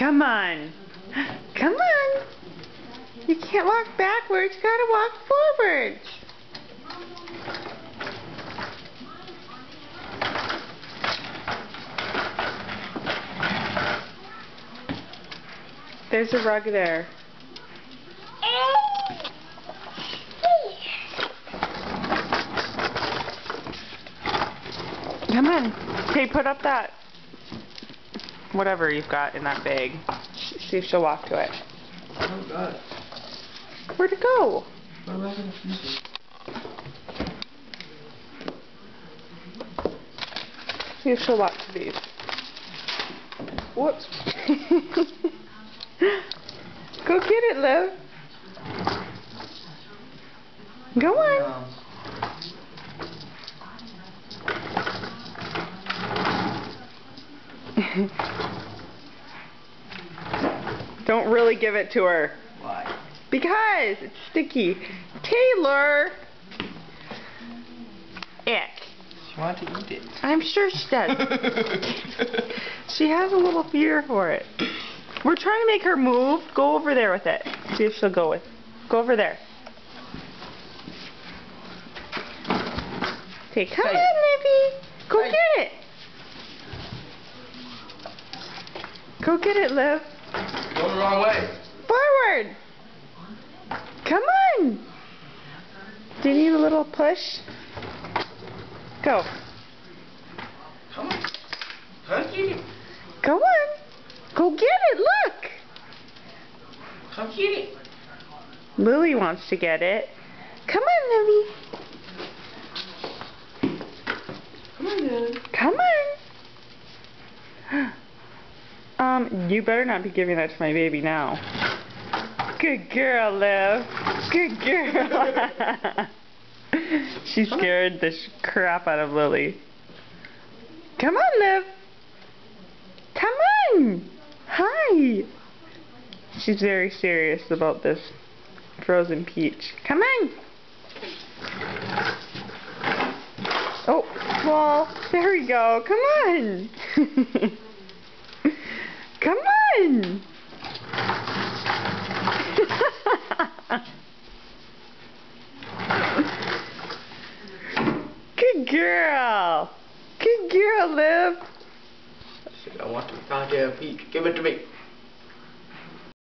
Come on. Come on. You can't walk backwards. You gotta walk forwards. There's a rug there. Come on. Okay, put up that whatever you've got in that bag. See if she'll walk to it. Oh God. Where'd it go? Where am I gonna use it? See if she'll walk to these. Whoops. Go get it, Liv. Go on. Don't really give it to her. Why? Because it's sticky. Taylor! Ick. She wants to eat it. I'm sure she does. She has a little fear for it. We're trying to make her move. Go over there with it. See if she'll go with. Go over there. Okay, come on, Livy. Go get it. Go get it, Liv. Going the wrong way. Forward. Come on. Do you need a little push? Go. Come on. Come get it. Go on. Go get it. Look. Come get it. Lily wants to get it. Come on, Livy. Come on, Lily. Come on. You better not be giving that to my baby now. Good girl, Liv. Good girl. She scared the crap out of Lily. Come on, Liv. Come on. Hi. She's very serious about this frozen peach. Come on. Oh, well, there we go. Come on. Come on. Good girl. Good girl, Liv. I want to find a peach. Give it to me.